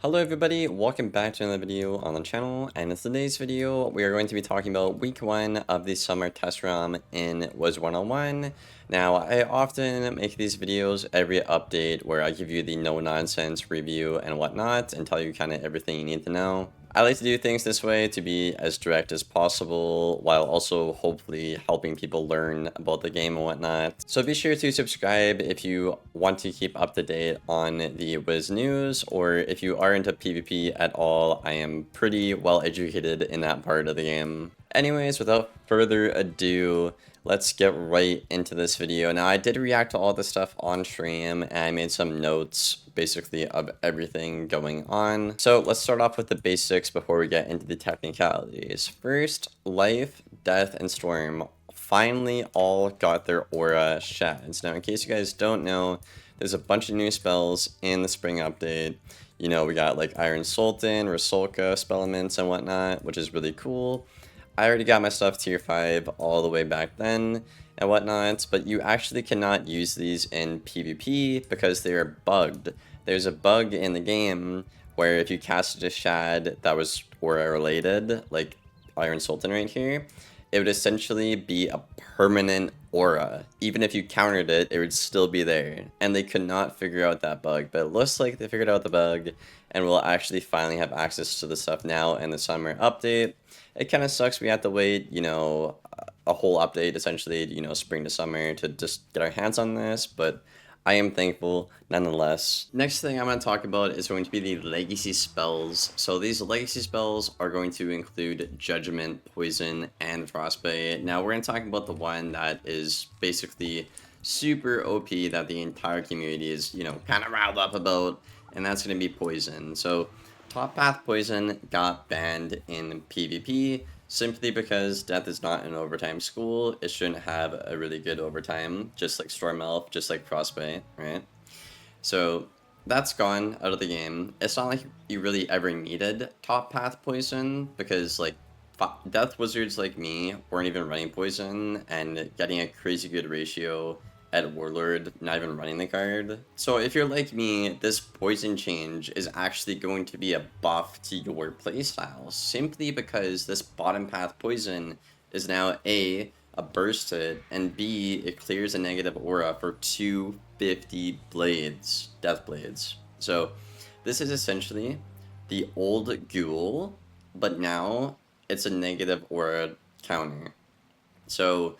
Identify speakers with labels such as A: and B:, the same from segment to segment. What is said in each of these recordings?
A: Hello everybody, welcome back to another video on the channel, and in today's video we are going to be talking about week 1 of the summer test run in Wizard101. Now I often make these videos every update where I give you the no nonsense review and whatnot and tell you kind of everything you need to know. I like to do things this way to be as direct as possible while also hopefully helping people learn about the game and whatnot. So be sure to subscribe if you want to keep up to date on the Wiz news, or if you are into PvP at all, I am pretty well educated in that part of the game. Anyways, without further ado, let's get right into this video. Now, I did react to all this stuff on stream, and I made some notes, basically, of everything going on. So, let's start off with the basics before we get into the technicalities. First, Life, Death, and Storm finally all got their aura shads. Now, in case you guys don't know, there's a bunch of new spells in the spring update. You know, we got, like, Iron Sultan, Rusalka, Spellaments, and whatnot, which is really cool. I already got my stuff tier 5 all the way back then and whatnot, but you actually cannot use these in PvP because they are bugged. There's a bug in the game where if you casted a shad that was aura related, like Iron Sultan right here, it would essentially be a permanent aura. Even if you countered it, it would still be there. And they could not figure out that bug, but it looks like they figured out the bug and we'll actually finally have access to the stuff now in the summer update. It kind of sucks we have to wait, you know, a whole update, essentially, you know, spring to summer to just get our hands on this, but I am thankful nonetheless. Next thing I'm going to talk about is going to be the legacy spells. So these legacy spells are going to include Judgment, Poison, and Frostbite. Now we're going to talk about the one that is basically super OP that the entire community is, you know, kind of riled up about, and that's going to be Poison. So Top Path Poison got banned in PvP simply because Death is not an overtime school. It shouldn't have a really good overtime, just like Storm Elf, just like Frostbite, right? So that's gone out of the game. It's not like you really ever needed Top Path Poison because like Death Wizards like me weren't even running Poison and getting a crazy good ratio at Warlord, not even running the card. So if you're like me, this Poison change is actually going to be a buff to your playstyle, simply because this bottom path Poison is now a burst hit, and B, it clears a negative aura for 250 blades, death blades. So this is essentially the old Ghoul, but now it's a negative aura counter. So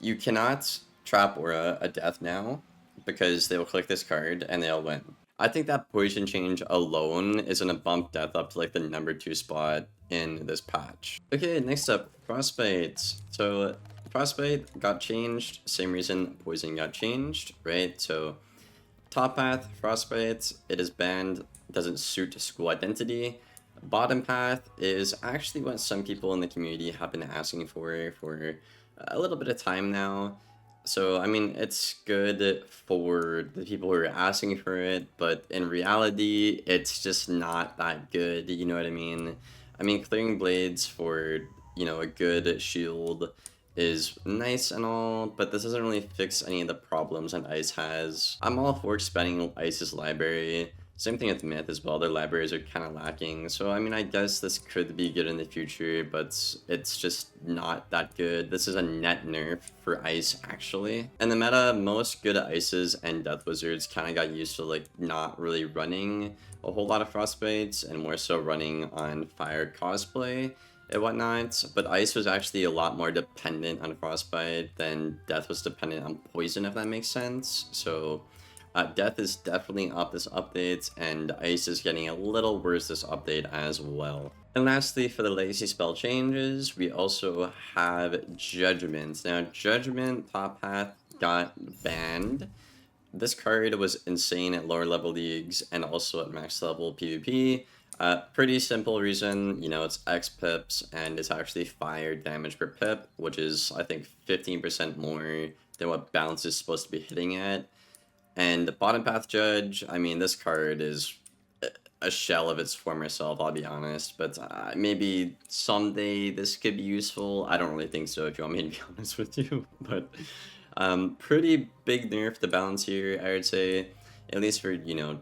A: you cannot trap aura a death now because they will click this card and they'll win. I think that poison change alone is gonna bump death up to like the number 2 spot in this patch. Okay, next up, Frostbite. So Frostbite got changed, same reason poison got changed, right? So top path, Frostbite, it is banned, doesn't suit school identity. Bottom path is actually what some people in the community have been asking for a little bit of time now. So, I mean, it's good for the people who are asking for it, but in reality, it's just not that good, you know what I mean? I mean, clearing blades for, you know, a good shield is nice and all, but this doesn't really fix any of the problems that Ice has. I'm all for expanding Ice's library. Same thing with Myth as well, their libraries are kind of lacking. So, I mean, I guess this could be good in the future, but it's just not that good. This is a net nerf for Ice, actually. In the meta, most good Ices and Death Wizards kind of got used to, like, not really running a whole lot of Frostbites and more so running on Fire cosplay and whatnot. But Ice was actually a lot more dependent on Frostbite than Death was dependent on Poison, if that makes sense. So Death is definitely up this update, and Ice is getting a little worse this update as well. And lastly, for the legacy spell changes, we also have Judgment. Now, Judgment top path got banned. This card was insane at lower level leagues and also at max level PvP. Pretty simple reason, you know, it's X pips and it's actually fire damage per pip, which is, I think, 15% more than what balance is supposed to be hitting at. And the bottom path judge, I mean, this card is a shell of its former self, I'll be honest. But maybe someday this could be useful. I don't really think so, if you want me to be honest with you. But pretty big nerf to balance here, I would say. at least for,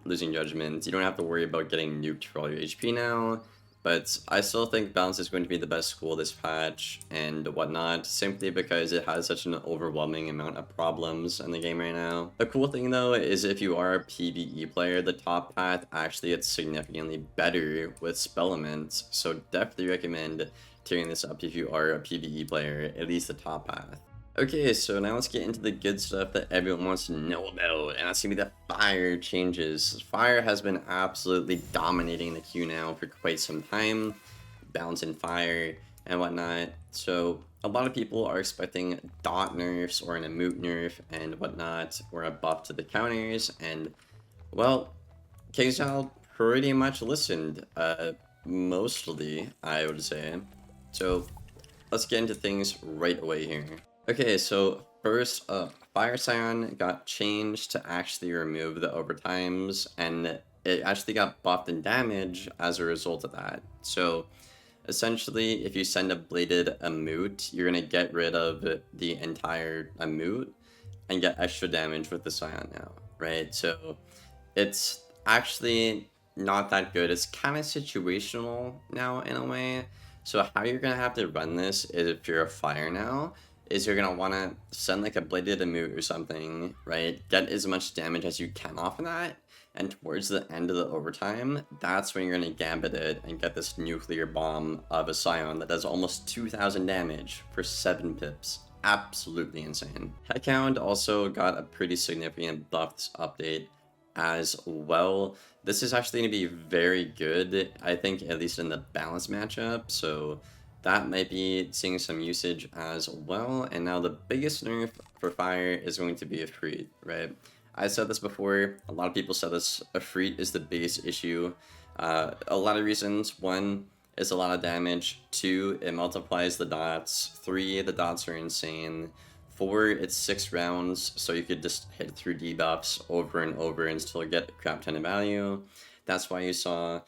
A: losing judgment. You don't have to worry about getting nuked for all your HP now. But I still think balance is going to be the best school this patch and whatnot, simply because it has such an overwhelming amount of problems in the game right now. The cool thing though is if you are a PvE player, the top path actually gets significantly better with spell elements, so definitely recommend tearing this up if you are a PvE player, at least the top path. Okay, so now let's get into the good stuff that everyone wants to know about, and that's gonna be the fire changes. Fire has been absolutely dominating the queue now for quite some time, balancing fire and whatnot. So a lot of people are expecting dot nerfs or an emote nerf and whatnot, or a buff to the counters, and well, KXL pretty much listened, mostly, I would say. So let's get into things right away here. Okay, so first up, Fire Scion got changed to actually remove the overtimes, and it actually got buffed in damage as a result of that. So essentially, if you send a bladed emote, you're gonna get rid of the entire emote and get extra damage with the Scion now, right? So it's actually not that good. It's kind of situational now in a way. So how you're gonna have to run this is, if you're a fire now, is you're gonna want to send like a bladed emote or something, right? Get as much damage as you can off of that, and towards the end of the overtime, that's when you're gonna gambit it and get this nuclear bomb of a Scion that does almost 2,000 damage for 7 pips. Absolutely insane. Headcount also got a pretty significant buffs update as well. This is actually going to be very good, I think, at least in the balance matchup, so that might be seeing some usage as well. And now the biggest nerf for fire is going to be Ifrit, right? I said this before, a lot of people said this, Ifrit is the biggest issue. A lot of reasons. One, is a lot of damage. 2, it multiplies the dots. 3, the dots are insane. 4, it's 6 rounds, so you could just hit through debuffs over and over and still get a crap ton of value. That's why you saw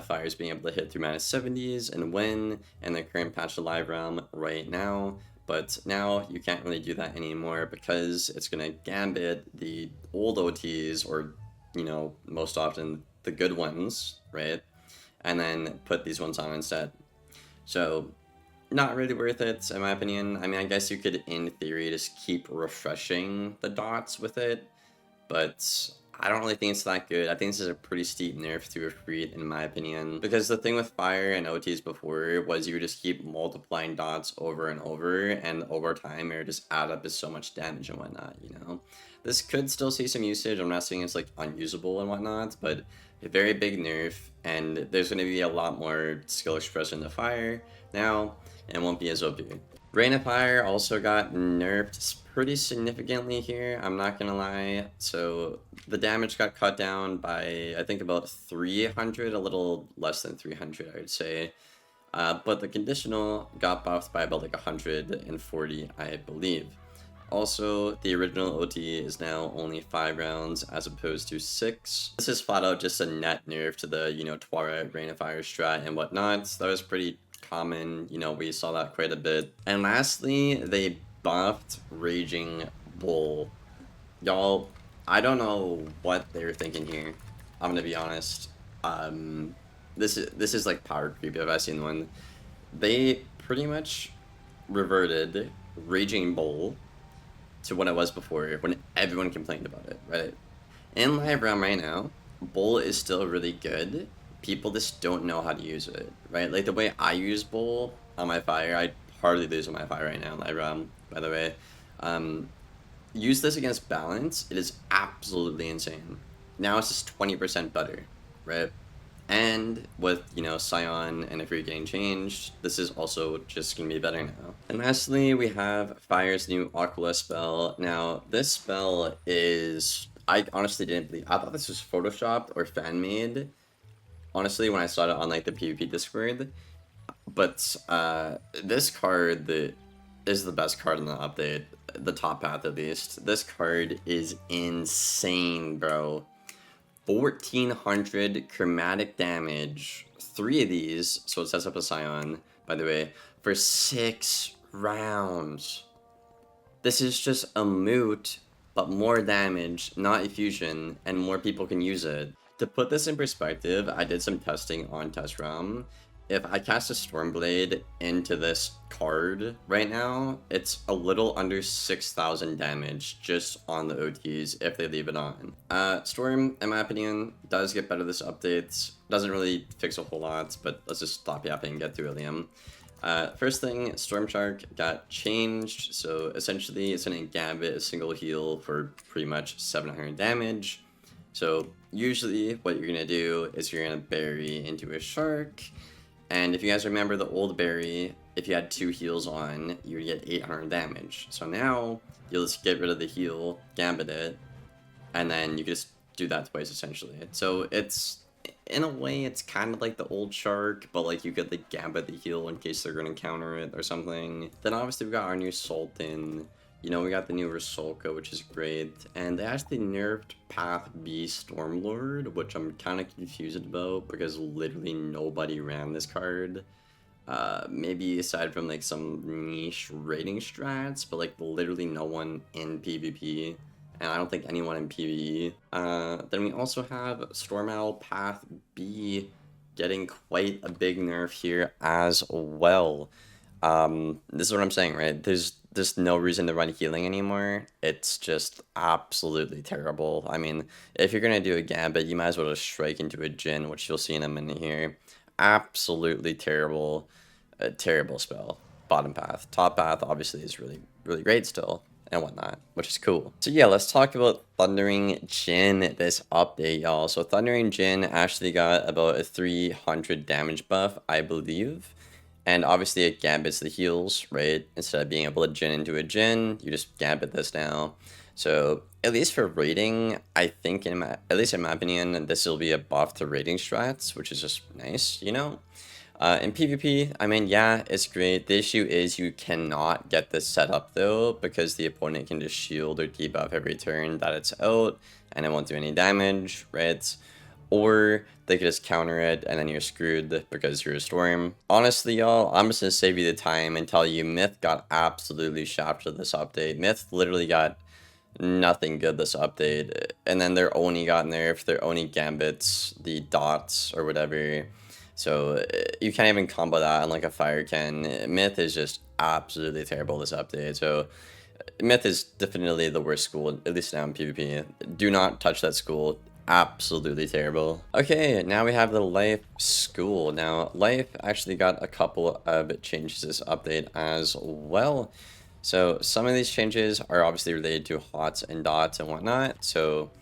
A: fires being able to hit through -70s and win in the current patch of Live Realm right now. But now you can't really do that anymore because it's going to gambit the old OTs, or, most often the good ones, right? And then put these ones on instead. So not really worth it, in my opinion. I mean, I guess you could, in theory, just keep refreshing the dots with it, but I don't really think it's that good. I think this is a pretty steep nerf to Ifrit, in my opinion, because the thing with fire and OTs before was you would just keep multiplying dots over and over, and over time it would just add up as so much damage and whatnot, This could still see some usage. I'm not saying it's like unusable and whatnot, but a very big nerf, and there's going to be a lot more skill expression to fire now, and won't be as OP. Rain of Fire also got nerfed pretty significantly here, I'm not gonna lie. So the damage got cut down by, I think, about 300, a little less than 300, I would say. But the conditional got buffed by about like 140, I believe. Also, the original OT is now only 5 rounds as opposed to 6. This is flat out just a net nerf to the, Twilight, Rain of Fire strat and whatnot. So that was pretty common, we saw that quite a bit. And lastly, they buffed Raging Bull. Y'all, I don't know what they were thinking here. I'm gonna be honest. This is like power creep if I've seen one. They pretty much reverted Raging Bull to what it was before, when everyone complained about it, right? In Live Realm right now, Bull is still really good. People just don't know how to use it, right? Like the way I use Bull on my fire, I hardly lose on my fire right now in Live Realm, by the way. Use this against balance, it is absolutely insane. Now it's just 20% better, right? And with, Scion and Ifrit getting changed, this is also just going to be better now. And lastly, we have Fire's new Aquila spell. Now, this spell is... I honestly didn't believe... I thought this was photoshopped or fan-made, honestly, when I saw it on, like, the PvP Discord. But, this card is the best card in the update. The top path, at least. This card is insane, bro. 1,400 chromatic damage, 3 of these, so it sets up a Scion, by the way, for 6 rounds. This is just a moot but more damage, not effusion, and more people can use it. To put this in perspective, I did some testing on Test ROM. If I cast a Stormblade into this card right now, it's a little under 6,000 damage just on the OTs if they leave it on. Storm, in my opinion, does get better this update. Doesn't really fix a whole lot, but let's just stop yapping and get through it, Liam. First thing, Storm Shark got changed, so essentially it's going to gambit a single heal for pretty much 700 damage. So usually what you're going to do is you're going to bury into a shark, and if you guys remember the old berry, if you had 2 heals on, you would get 800 damage. So now you'll just get rid of the heal, gambit it, and then you can just do that twice essentially. So it's, in a way, it's kind of like the old shark, but like you could like gambit the heal in case they're going to counter it or something. Then obviously we got our new Sultan. You know, we got the new Rusalka, which is great, and they actually nerfed Path B Stormlord, which I'm kind of confused about because literally nobody ran this card. Maybe aside from like some niche rating strats, but like literally no one in PvP, and I don't think anyone in PvE. Then we also have Stormowl Path B getting quite a big nerf here as well. This is what I'm saying, right? There's no reason to run healing anymore. It's just absolutely terrible. I mean, if you're gonna do a gambit, you might as well just strike into a Jhin, which you'll see in a minute here. Absolutely terrible, terrible spell. Bottom path. Top path obviously is really, really great still, and whatnot, which is cool. So yeah, let's talk about Thundering Jhin this update, y'all. So Thundering Jhin actually got about a 300 damage buff, I believe. And obviously it gambits the heals, right? Instead of being able to Jhin into a Jhin, you just gambit this now. So at least for rating, I think, at least in my opinion, this will be a buff to rating strats, which is just nice, you know? In PvP, I mean, yeah, it's great. The issue is you cannot get this set up though, because the opponent can just shield or debuff every turn that it's out, and it won't do any damage, right? Or they could just counter it and then you're screwed because you're a Storm. Honestly, y'all, I'm just gonna save you the time and tell you Myth got absolutely shafted this update. Myth literally got nothing good this update, and then their Oni got nerfed, their Oni gambits, the dots or whatever. So you can't even combo that on like a fire can. Myth is just absolutely terrible this update. So Myth is definitely the worst school, at least now in PvP. Do not touch that school. Absolutely terrible. Okay, now we have the Life School. Now, Life actually got a couple of changes this update as well. So some of these changes are obviously related to HOTS and DOTS and whatnot. So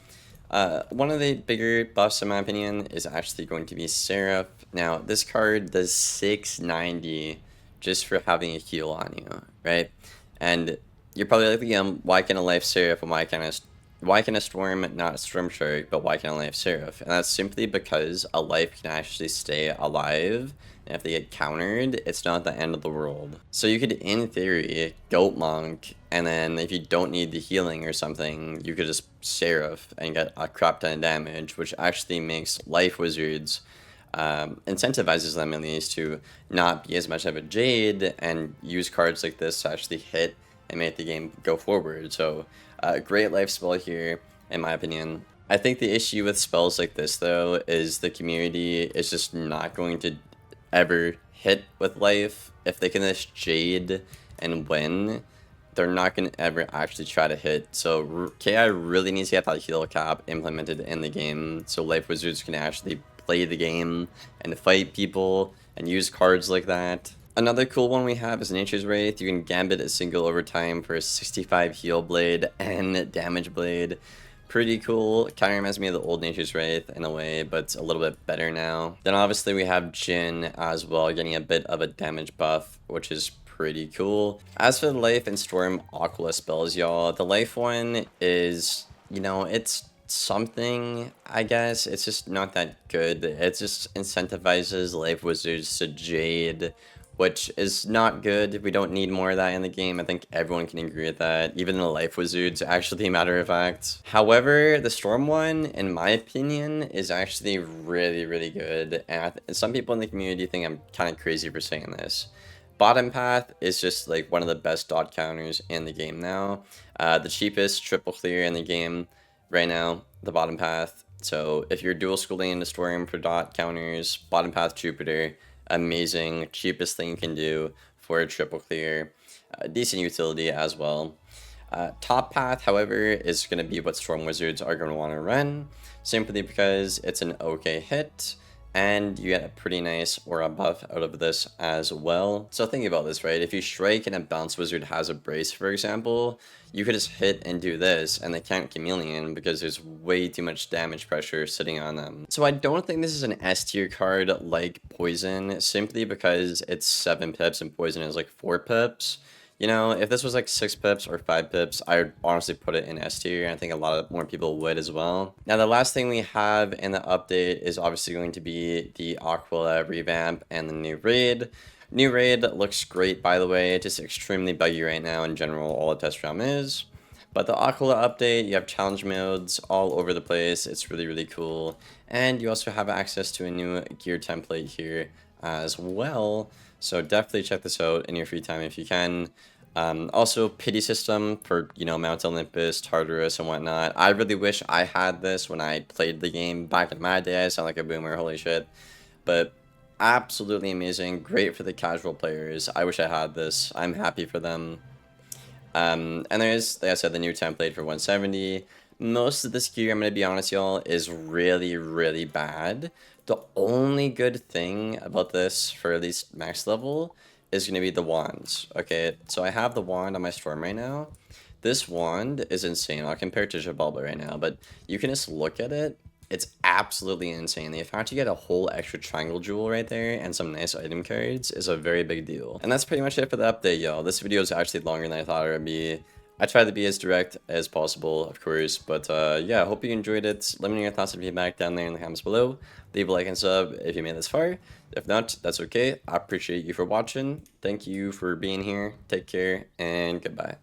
A: one of the bigger buffs, in my opinion, is actually going to be Seraph. Now, this card does 690 just for having a heal on you, right? And you're probably like, why can a Life Seraph and why can a Storm not Storm Shark, but why can a Life Seraph? And that's simply because a Life can actually stay alive, and if they get countered, it's not the end of the world. So you could, in theory, Goat Monk, and then if you don't need the healing or something, you could just Seraph and get a crap ton of damage, which actually makes Life Wizards, incentivizes them at least to not be as much of a Jade and use cards like this to actually hit and make the game go forward. So great life spell here, in my opinion. I think the issue with spells like this, though, is the community is just not going to ever hit with life. If they can just Jade and win, they're not going to ever actually try to hit. So KI really needs to get that heal cap implemented in the game, so Life Wizards can actually play the game and fight people and use cards like that. Another cool one we have is Nature's Wraith. You can gambit a single over time for a 65 heal blade and damage blade. Pretty cool. Kind of reminds me of the old Nature's Wraith in a way, but it's a little bit better now. Then obviously we have Jhin as well, getting a bit of a damage buff, which is pretty cool. As for the Life and Storm Aquila spells, y'all, the Life one is, you know, it's something, I guess. It's just not that good. It just incentivizes Life Wizards to Jade, which is not good. We don't need more of that in the game. I think everyone can agree with that. Even the Life Wizards, actually, matter of fact. However, the Storm one, in my opinion, is actually really, really good. And some people in the community think I'm kind of crazy for saying this. Bottom path is just like one of the best dot counters in the game now. The cheapest triple clear in the game right now, the bottom path. So if you're dual schooling into Storm for dot counters, bottom path Jupiter, amazing, cheapest thing you can do for a triple clear. Decent utility as well. Top path, however, is going to be what Storm Wizards are going to want to run, simply because it's an okay hit, and you get a pretty nice aura buff out of this as well. So think about this, right? If you strike and a bounce wizard has a brace, for example, you could just hit and do this, and they can't chameleon because there's way too much damage pressure sitting on them. So I don't think this is an S tier card like Poison, simply because it's 7 pips and Poison is like 4 pips. You know, if this was like 6 pips or 5 pips, I would honestly put it in S tier, and I think a lot of more people would as well. Now, the last thing we have in the update is obviously going to be the Aquila revamp and the new raid. New raid looks great, by the way, just extremely buggy right now in general, all the test realm is. But the Aquila update, you have challenge modes all over the place, it's really, really cool. And you also have access to a new gear template here as well. So definitely check this out in your free time if you can. Also, pity system for, you know, Mount Olympus, Tartarus, and whatnot. I really wish I had this when I played the game back in my day. I sound like a boomer, holy shit. But absolutely amazing, great for the casual players. I wish I had this. I'm happy for them. And there's, like I said, the new template for 170. Most of this gear, I'm going to be honest, y'all, is really, really bad. The only good thing about this, for at least max level, is going to be the wands. Okay, so I have the wand on my Storm right now. This wand is insane. I'll compare it to Jabalba right now, but you can just look at it. It's absolutely insane. The fact you get a whole extra triangle jewel right there and some nice item cards is a very big deal. And that's pretty much it for the update, y'all. This video is actually longer than I thought it would be. I tried to be as direct as possible, of course, but yeah, I hope you enjoyed it. Let me know your thoughts and feedback down there in the comments below. Leave a like and sub if you made this far. If not, that's okay. I appreciate you for watching. Thank you for being here. Take care, and goodbye.